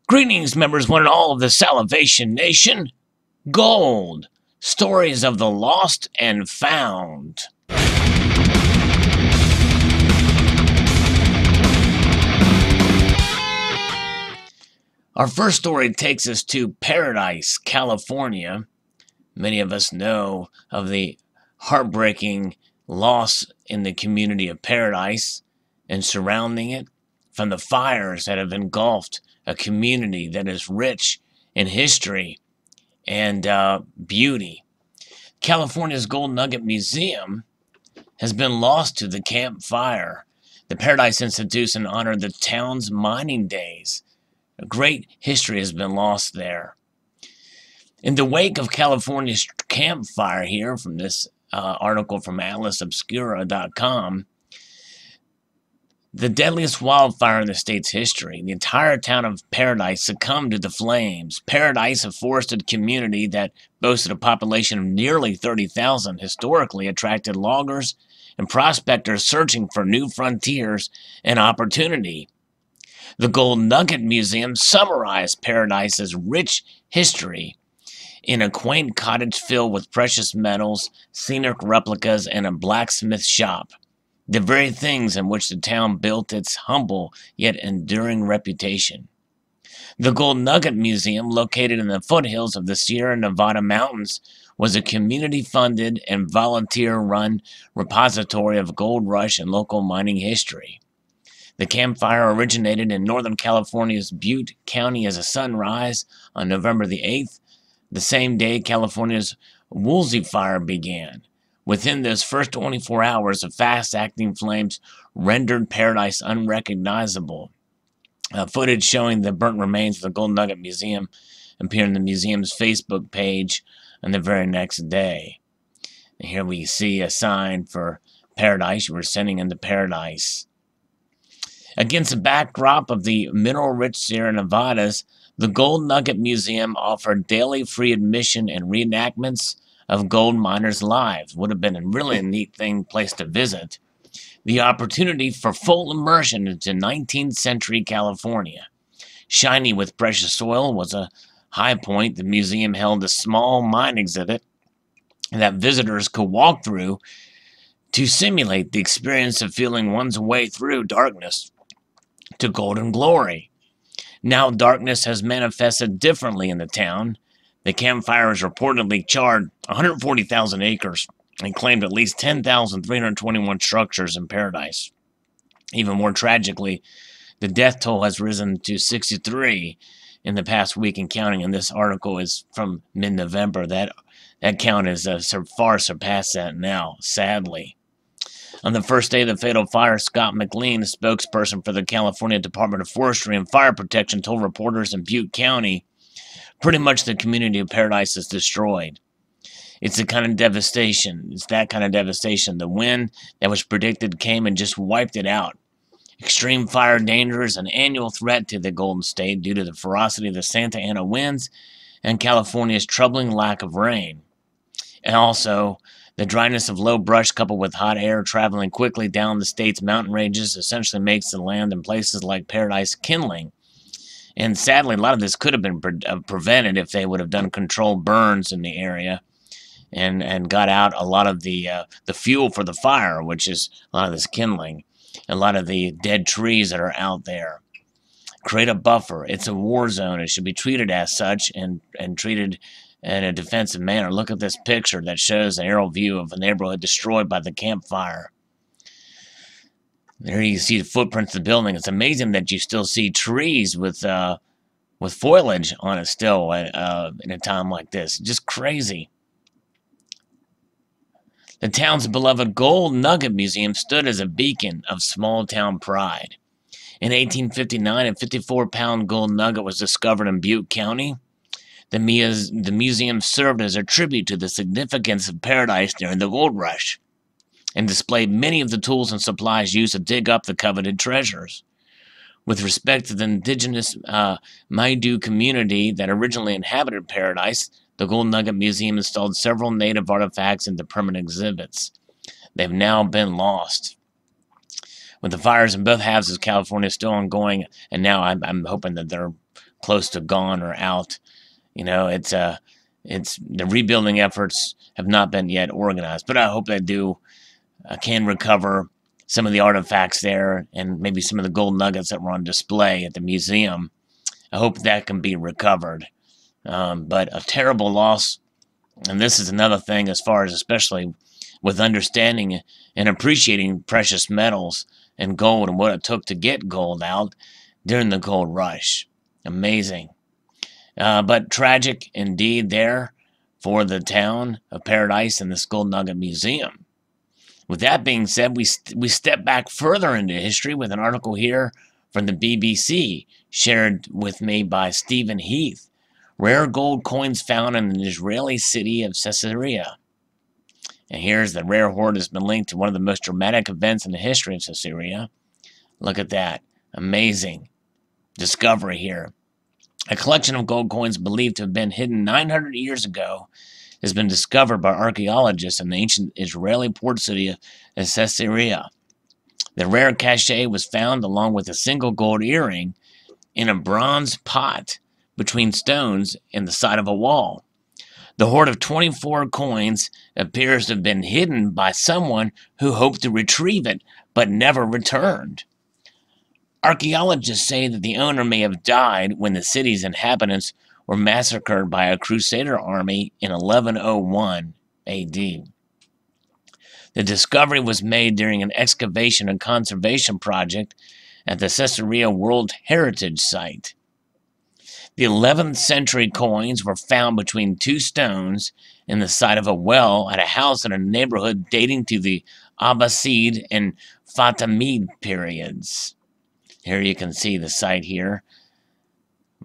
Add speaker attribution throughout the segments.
Speaker 1: Greetings, members, one and all of the Salivation Nation. Gold. Stories of the lost and found. Our first story takes us to Paradise, California. Many of us know of the heartbreaking loss in the community of Paradise and surrounding it from the fires that have engulfed a community that is rich in history and beauty. California's Gold Nugget Museum has been lost to the Camp Fire. The Paradise Institution honored the town's mining days. A great history has been lost there. In the wake of California's Camp Fire here, from this article from atlasobscura.com, the deadliest wildfire in the state's history, the entire town of Paradise succumbed to the flames. Paradise, a forested community that boasted a population of nearly 30,000, historically attracted loggers and prospectors searching for new frontiers and opportunity. The Gold Nugget Museum summarized Paradise's rich history in a quaint cottage filled with precious metals, scenic replicas, and a blacksmith shop. The very things in which the town built its humble yet enduring reputation. The Gold Nugget Museum, located in the foothills of the Sierra Nevada mountains, was a community-funded and volunteer-run repository of gold rush and local mining history. The campfire originated in Northern California's Butte County as a sunrise on November the 8th, the same day California's Woolsey Fire began. Within those first 24 hours, the fast-acting flames rendered Paradise unrecognizable. Footage showing the burnt remains of the Gold Nugget Museum appeared on the museum's Facebook page on the very next day. And here we see a sign for Paradise. We're sending into Paradise. Against the backdrop of the mineral-rich Sierra Nevadas, the Gold Nugget Museum offered daily free admission and reenactments of gold miners' lives. Would have been a really neat place to visit. The opportunity for full immersion into 19th century California. Shiny with precious soil was a high point. The museum held a small mine exhibit that visitors could walk through to simulate the experience of feeling one's way through darkness to golden glory. Now darkness has manifested differently in the town. The campfire has reportedly charred 140,000 acres and claimed at least 10,321 structures in Paradise. Even more tragically, the death toll has risen to 63 in the past week and counting, and this article is from mid-November. That count is far surpassed that now, sadly. On the first day of the fatal fire, Scott McLean, a spokesperson for the California Department of Forestry and Fire Protection, told reporters in Butte County, pretty much the community of Paradise is destroyed. It's the kind of devastation. It's that kind of devastation. The wind that was predicted came and just wiped it out. Extreme fire danger is an annual threat to the Golden State due to the ferocity of the Santa Ana winds and California's troubling lack of rain. And also, the dryness of low brush coupled with hot air traveling quickly down the state's mountain ranges essentially makes the land in places like Paradise kindling. And sadly, a lot of this could have been prevented if they would have done controlled burns in the area and got out a lot of the fuel for the fire, which is a lot of this kindling, a lot of the dead trees that are out there. Create a buffer. It's a war zone. It should be treated as such and treated in a defensive manner. Look at this picture that shows an aerial view of a neighborhood destroyed by the campfire. There you see the footprints of the building. It's amazing that you still see trees with foliage on it still in a time like this. Just crazy. The town's beloved Gold Nugget Museum stood as a beacon of small-town pride. In 1859, a 54-pound gold nugget was discovered in Butte County. The museum served as a tribute to the significance of Paradise during the gold rush and displayed many of the tools and supplies used to dig up the coveted treasures. With respect to the indigenous Maidu community that originally inhabited Paradise, the Gold Nugget Museum installed several native artifacts into permanent exhibits. They've now been lost. With the fires in both halves of California still ongoing, and now I'm hoping that they're close to gone or out. It's the rebuilding efforts have not been yet organized, but I hope they do can recover some of the artifacts there and maybe some of the gold nuggets that were on display at the museum. I hope that can be recovered. But a terrible loss, and this is another thing as far as especially with understanding and appreciating precious metals and gold and what it took to get gold out during the gold rush. Amazing. But tragic indeed there for the town of Paradise and this Gold Nugget Museum. With that being said, we step back further into history with an article here from the BBC shared with me by Stephen Heath. Rare gold coins found in the Israeli city of Caesarea. And here's the rare hoard has been linked to one of the most dramatic events in the history of Caesarea. Look at that. Amazing discovery here. A collection of gold coins believed to have been hidden 900 years ago has been discovered by archaeologists in the ancient Israeli port city of Caesarea. The rare cachet was found along with a single gold earring in a bronze pot between stones in the side of a wall. The hoard of 24 coins appears to have been hidden by someone who hoped to retrieve it but never returned. Archaeologists say that the owner may have died when the city's inhabitants were massacred by a Crusader army in 1101 AD. The discovery was made during an excavation and conservation project at the Caesarea World Heritage Site. The 11th century coins were found between two stones in the side of a well at a house in a neighborhood dating to the Abbasid and Fatimid periods. Here you can see the site here.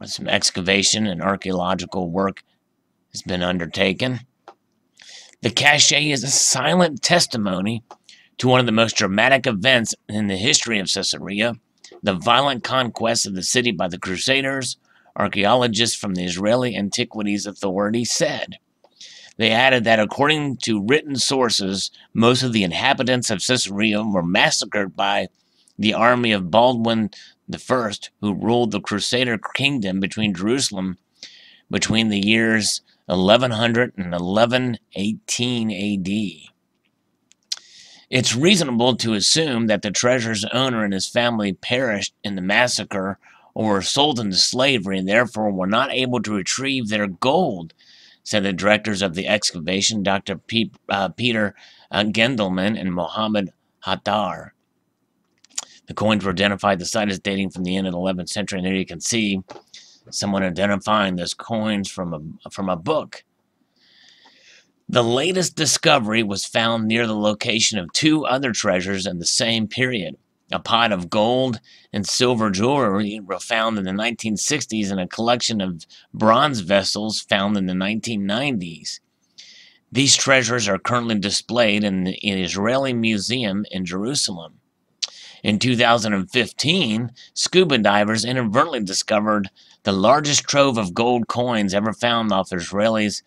Speaker 1: Some excavation and archaeological work has been undertaken. The cachet is a silent testimony to one of the most dramatic events in the history of Caesarea, the violent conquest of the city by the Crusaders, archaeologists from the Israeli Antiquities Authority said. They added that according to written sources, most of the inhabitants of Caesarea were massacred by the army of Baldwin I, who ruled the Crusader kingdom between Jerusalem between the years 1100 and 1118 AD. It's reasonable to assume that the treasure's owner and his family perished in the massacre or were sold into slavery and therefore were not able to retrieve their gold, said the directors of the excavation, Dr. Peter Gendelman and Mohammed Hattar. The coins were identified. The site is dating from the end of the 11th century, and there you can see someone identifying those coins from a book. The latest discovery was found near the location of two other treasures in the same period. A pot of gold and silver jewelry were found in the 1960s and a collection of bronze vessels found in the 1990s. These treasures are currently displayed in the Israeli Museum in Jerusalem. In 2015, scuba divers inadvertently discovered the largest trove of gold coins ever found off Israel's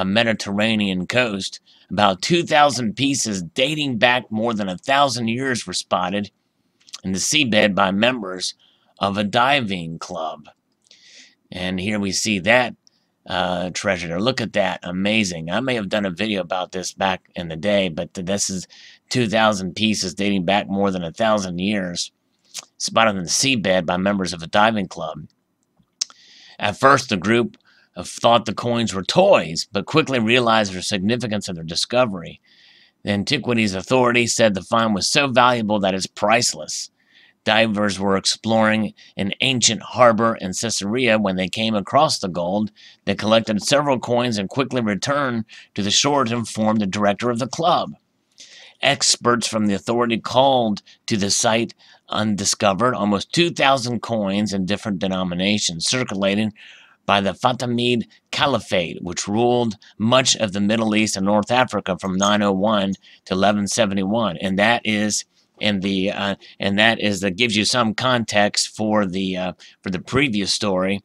Speaker 1: Mediterranean coast. About 2,000 pieces dating back more than 1,000 years were spotted in the seabed by members of a diving club. And here we see that treasure. Look at that. Amazing. I may have done a video about this back in the day, but this is 2,000 pieces dating back more than 1,000 years, spotted in the seabed by members of a diving club. At first, the group thought the coins were toys, but quickly realized the significance of their discovery. The Antiquities Authority said the find was so valuable that it's priceless. Divers were exploring an ancient harbor in Caesarea when they came across the gold. They collected several coins and quickly returned to the shore to inform the director of the club. Experts from the authority called to the site undiscovered almost 2,000 coins in different denominations circulating by the Fatimid Caliphate, which ruled much of the Middle East and North Africa from 901 to 1171, and that gives you some context for the previous story,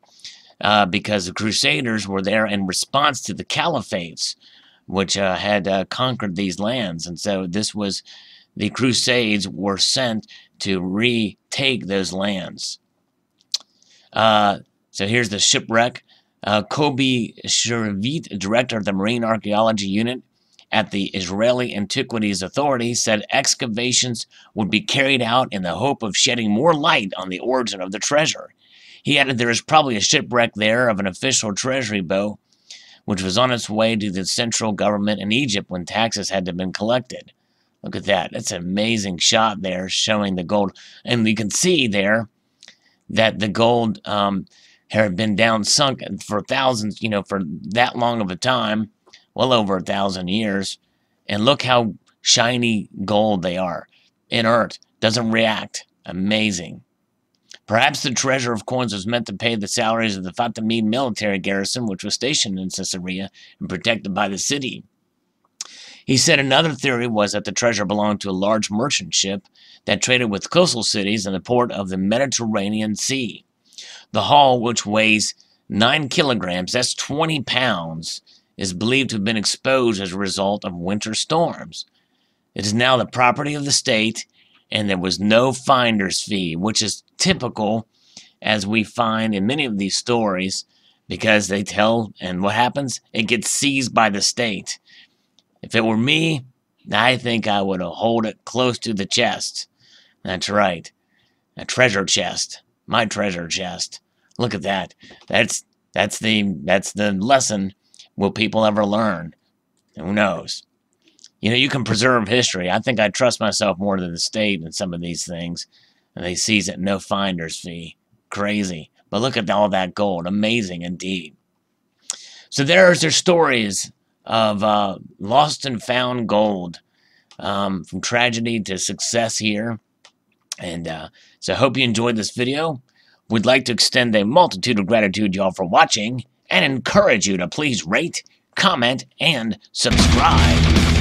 Speaker 1: because the Crusaders were there in response to the Caliphates, which had conquered these lands, and so this was the Crusades were sent to retake those lands. So here's the shipwreck. Kobi Shervit, director of the Marine Archaeology Unit at the Israeli Antiquities Authority, said excavations would be carried out in the hope of shedding more light on the origin of the treasure. He added there is probably a shipwreck there of an official treasury boat, which was on its way to the central government in Egypt when taxes had to have been collected. Look at that. That's an amazing shot there showing the gold. And you can see there that the gold had been down sunk for thousands, for that long of a time, well over 1,000 years. And look how shiny gold they are. Inert. Doesn't react. Amazing. Perhaps the treasure of coins was meant to pay the salaries of the Fatimid military garrison, which was stationed in Caesarea and protected by the city. He said another theory was that the treasure belonged to a large merchant ship that traded with coastal cities in the port of the Mediterranean Sea. The hull, which weighs 9 kilograms, that's 20 pounds, is believed to have been exposed as a result of winter storms. It is now the property of the state, and there was no finder's fee, which is typical, as we find in many of these stories, because they tell, and what happens? It gets seized by the state. If it were me, I think I would have held it close to the chest. That's right. A treasure chest. My treasure chest. Look at that. That's the lesson. Will people ever learn? Who knows? You can preserve history. I think I trust myself more than the state in some of these things. And they seize it, no finder's fee. Crazy. But look at all that gold. Amazing indeed. So there's their stories of lost and found gold, from tragedy to success here. And so I hope you enjoyed this video. We'd like to extend a multitude of gratitude to y'all for watching and encourage you to please rate, comment, and subscribe.